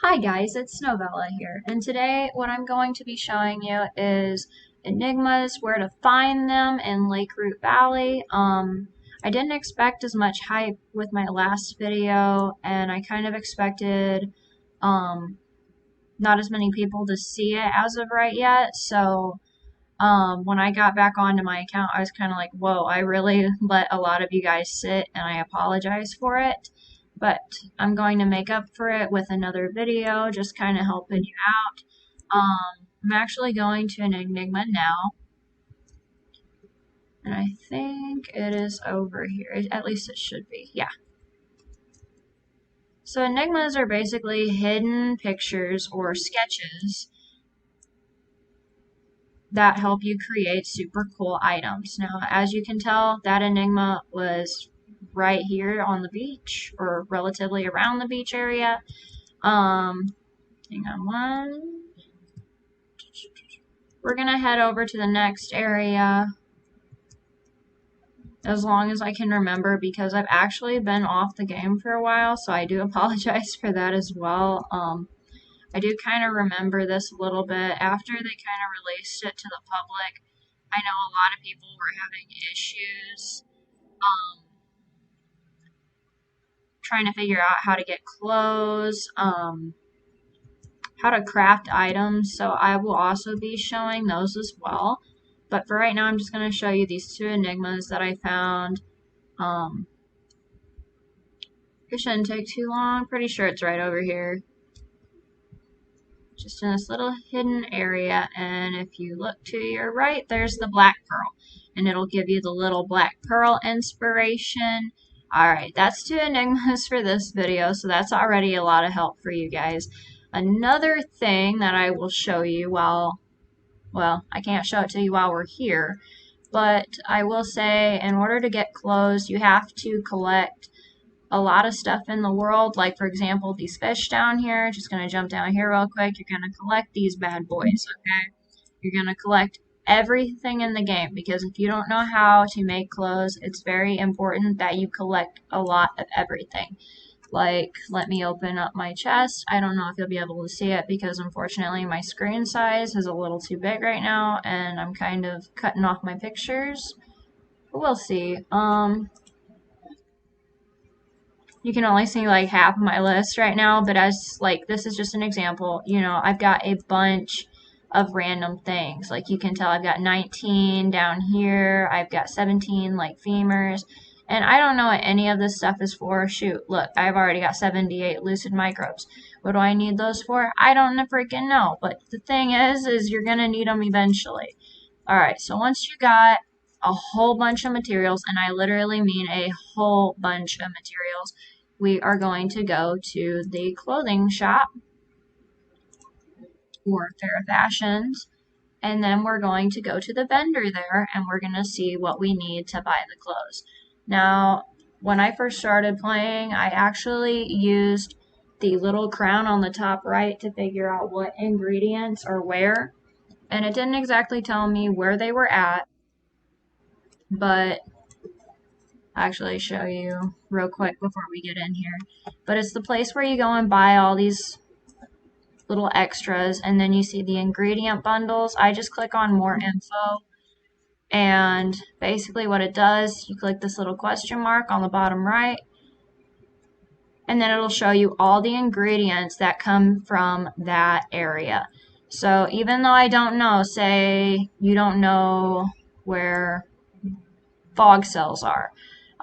Hi guys, it's Novella here, and today what I'm going to be showing you is enigmas, where to find them in Lake Root Valley. I didn't expect as much hype with my last video, and I kind of expected um, not as many people to see it as of right yet, so when I got back onto my account, I was kind of like, whoa, I really let a lot of you guys sit, and I apologize for it. But I'm going to make up for it with another video, just kind of helping you out. I'm actually going to an Enigma now, and I think it is over here. At least it should be. Yeah. So Enigmas are basically hidden pictures or sketches that help you create super cool items. Now, as you can tell, that Enigma was right here on the beach, or relatively around the beach area. Hang on one. We're gonna head over to the next area as long as I can remember, because I've actually been off the game for a while, so I do apologize for that as well. I do kind of remember this a little bit. After they kind of released it to the public, I know a lot of people were having issues trying to figure out how to get clothes, how to craft items, so I will also be showing those as well. But for right now, I'm just going to show you these two enigmas that I found. It shouldn't take too long. Pretty sure it's right over here. Just in this little hidden area, and if you look to your right, there's the black pearl, and it'll give you the little black pearl inspiration. Alright, that's two enigmas for this video, so that's already a lot of help for you guys. Another thing that I will show you while, well, I can't show it to you while we're here, but I will say in order to get clothes, you have to collect a lot of stuff in the world. Like, for example, these fish down here. Just going to jump down here real quick. You're going to collect these bad boys, okay? You're going to collect everything in the game, because if you don't know how to make clothes, it's very important that you collect a lot of everything. Like, let me open up my chest. I don't know if you'll be able to see it, because unfortunately my screen size is a little too big right now, and I'm kind of cutting off my pictures. But we'll see. You can only see like half of my list right now, but as like this is just an example, you know, I've got a bunch of random things. Like you can tell I've got 19 down here, I've got 17 like femurs, and I don't know what any of this stuff is for. Shoot, look, I've already got 78 lucid microbes. What do I need those for? I don't freaking know, but the thing is you're gonna need them eventually. Alright, so once you got a whole bunch of materials, and I literally mean a whole bunch of materials, we are going to go to the clothing shop or Fair Fashions, and then we're going to go to the vendor there, and we're going to see what we need to buy the clothes. Now, when I first started playing, I actually used the little crown on the top right to figure out what ingredients are where, and it didn't exactly tell me where they were at, but actually show you real quick before we get in here. But it's the place where you go and buy all these little extras, and then you see the ingredient bundles. I just click on more info, and basically what it does, you click this little question mark on the bottom right, and then it'll show you all the ingredients that come from that area. So even though I don't know, say you don't know where fog cells are.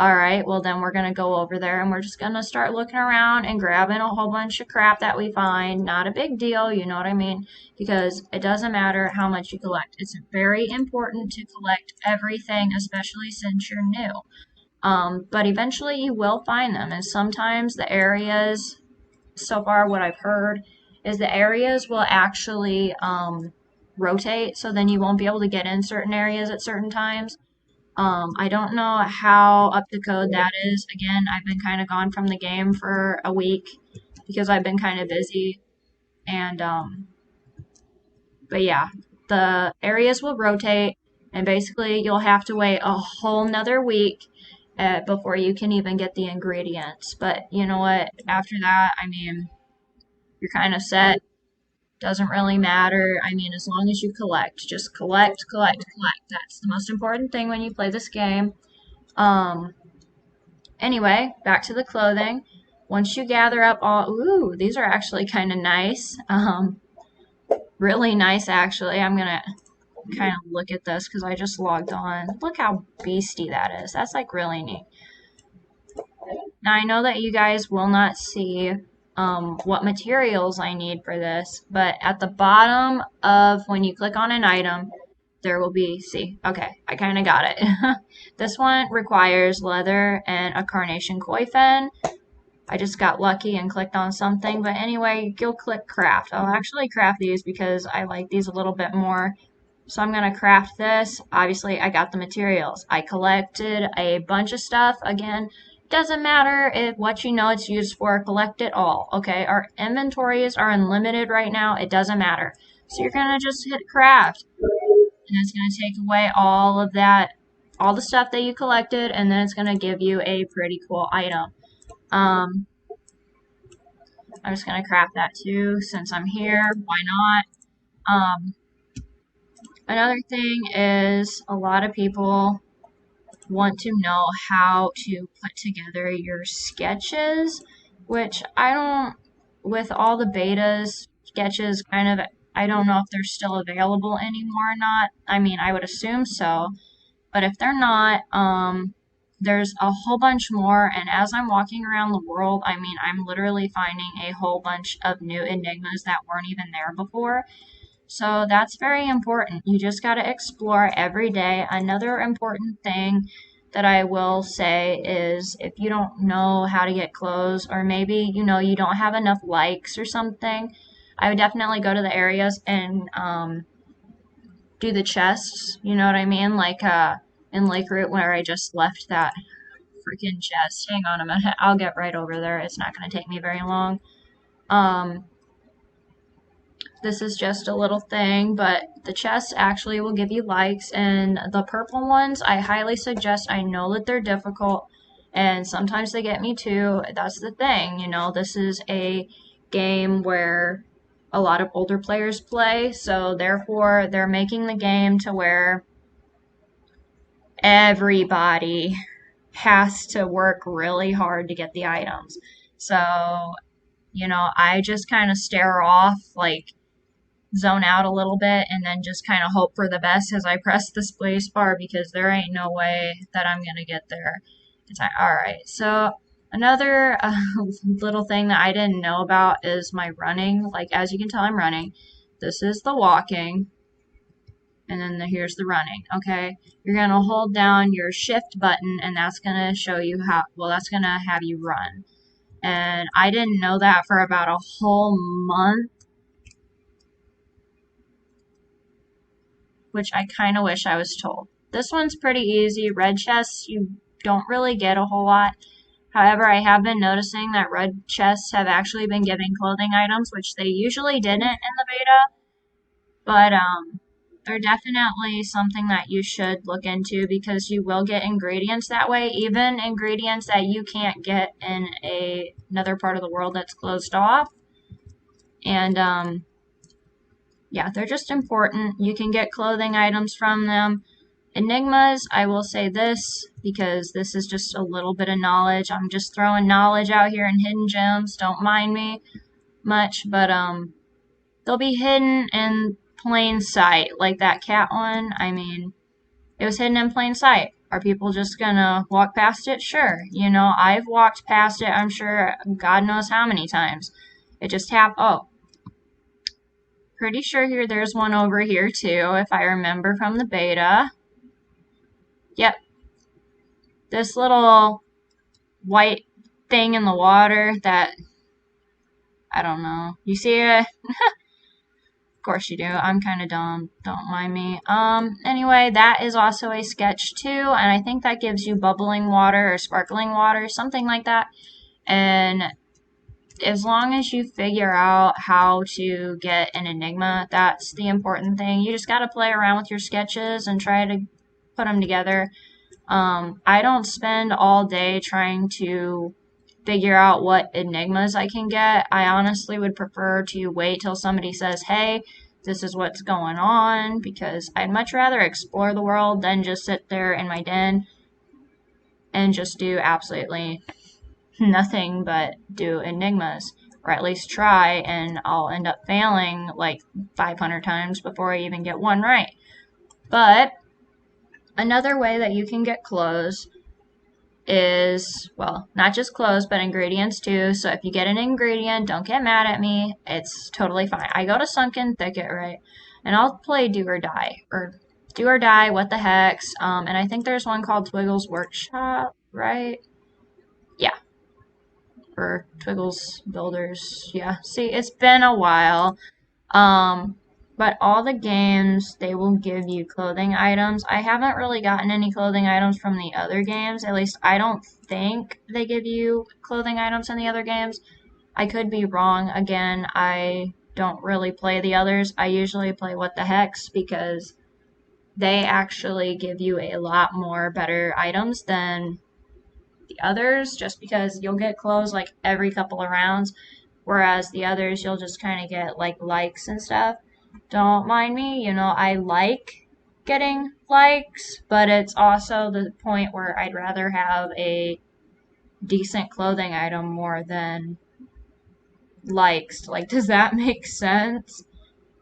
Alright, well then we're going to go over there and we're just going to start looking around and grabbing a whole bunch of crap that we find. Not a big deal, you know what I mean? Because it doesn't matter how much you collect. It's very important to collect everything, especially since you're new. But eventually you will find them, and sometimes the areas, so far what I've heard, is the areas will actually rotate, so then you won't be able to get in certain areas at certain times. I don't know how up to code that is. Again, I've been kind of gone from the game for a week because I've been kind of busy. And, but yeah, the areas will rotate, and basically you'll have to wait a whole nother week before you can even get the ingredients. But you know what? After that, I mean, you're kind of set. Doesn't really matter. I mean, as long as you collect, just collect, collect, collect. That's the most important thing when you play this game. Um, anyway, back to the clothing. Once you gather up all, ooh, these are actually kind of nice. Really nice actually. I'm gonna kind of look at this because I just logged on. Look how beasty that is. That's like really neat. Now I know that you guys will not see what materials I need for this, but at the bottom of when you click on an item, there will be, see, okay, I kind of got it. This one requires leather and a carnation koi fin. I just got lucky and clicked on something, but anyway, you'll click craft. I'll actually craft these because I like these a little bit more. So I'm going to craft this. Obviously, I got the materials. I collected a bunch of stuff. Again, doesn't matter if what you know it's used for, collect it all. Okay, our inventories are unlimited right now. It doesn't matter. So you're going to just hit craft. And it's going to take away all of that, all the stuff that you collected, and then it's going to give you a pretty cool item. I'm just going to craft that too since I'm here. Why not? Another thing is a lot of people want to know how to put together your sketches, which I don't, with all the betas, sketches kind of, I don't know if they're still available anymore or not. I mean, I would assume so, but if they're not, there's a whole bunch more, and as I'm walking around the world, I mean, I'm literally finding a whole bunch of new enigmas that weren't even there before. So that's very important. You just got to explore every day. Another important thing that I will say is if you don't know how to get clothes, or maybe you don't have enough likes or something, I would definitely go to the areas and do the chests. You know what I mean? Like in Lake Route where I just left that freaking chest. Hang on a minute. I'll get right over there. It's not going to take me very long. This is just a little thing, but the chests actually will give you likes, and the purple ones, I highly suggest. I know that they're difficult, and sometimes they get me too. That's the thing, this is a game where a lot of older players play, so therefore they're making the game to where everybody has to work really hard to get the items. So, I just kind of stare off, like, zone out a little bit and then just kind of hope for the best as I press the space bar because there ain't no way that I'm going to get there. Alright, so another little thing that I didn't know about is my running. Like, as you can tell, I'm running. This is the walking, and then here's the running, okay? You're going to hold down your shift button, and that's going to show you how, well, that's going to have you run. And I didn't know that for about a whole month, which I kind of wish I was told. This one's pretty easy. Red chests, you don't really get a whole lot. However, I have been noticing that red chests have actually been giving clothing items, which they usually didn't in the beta. But they're definitely something that you should look into because you will get ingredients that way, even ingredients that you can't get in another part of the world that's closed off. And yeah, they're just important. You can get clothing items from them. Enigmas, I will say this because this is just a little bit of knowledge. I'm just throwing knowledge out here in hidden gems. Don't mind me much, but they'll be hidden in plain sight, like that cat one. I mean, it was hidden in plain sight. Are people just gonna walk past it? Sure. I've walked past it, I'm sure, God knows how many times. It just happened. Oh, pretty sure there's one over here too, if I remember from the beta. Yep. This little white thing in the water that, I don't know. You see it? Of course you do. I'm kind of dumb. Don't mind me. Anyway, that is also a sketch too, and I think that gives you bubbling water or sparkling water, something like that. And as long as you figure out how to get an enigma, that's the important thing. You just got to play around with your sketches and try to put them together. I don't spend all day trying to figure out what enigmas I can get. I honestly would prefer to wait till somebody says, hey, this is what's going on, because I'd much rather explore the world than just sit there in my den and just do absolutely nothing but do enigmas, or at least try, and I'll end up failing like 500 times before I even get one right. But another way that you can get clothes is, well, not just clothes, but ingredients too. So if you get an ingredient, don't get mad at me. It's totally fine. I go to Sunken Thicket, right? And I'll play Do or Die, What the Hex. And I think there's one called Twiggle's Workshop, right? Yeah, or Twiggle's Builders. Yeah, see, it's been a while. Um, but all the games, they will give you clothing items. I haven't really gotten any clothing items from the other games. At least I don't think they give you clothing items in the other games. I could be wrong. Again, I don't really play the others. I usually play What the Hex because they actually give you a lot more better items than the others, just because you'll get clothes like every couple of rounds, whereas the others you'll just kind of get like likes and stuff. Don't mind me, I like getting likes, but it's also the point where I'd rather have a decent clothing item more than likes. Like, does that make sense?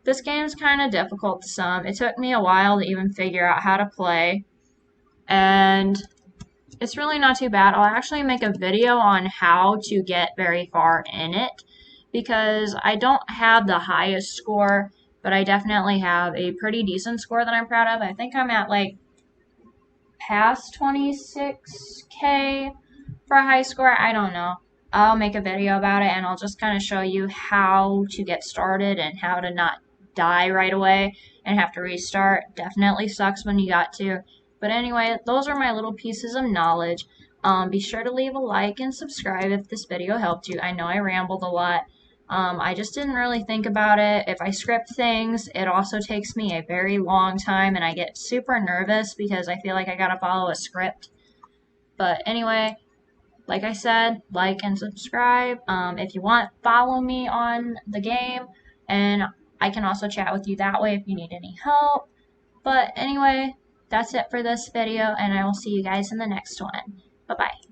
This game's kind of difficult to some. It took me a while to even figure out how to play, and it's really not too bad. I'll actually make a video on how to get very far in it, because I don't have the highest score, but I definitely have a pretty decent score that I'm proud of. I think I'm at like past 26K for a high score. I don't know. I'll make a video about it, and I'll just kind of show you how to get started and how to not die right away and have to restart. Definitely sucks when you got to. But anyway, those are my little pieces of knowledge. Be sure to leave a like and subscribe if this video helped you. I know I rambled a lot. I just didn't really think about it. If I script things, it also takes me a very long time, and I get super nervous because I feel like I gotta follow a script. But anyway, like I said, like and subscribe. If you want, follow me on the game, and I can also chat with you that way if you need any help. But anyway, that's it for this video, and I will see you guys in the next one. Bye-bye.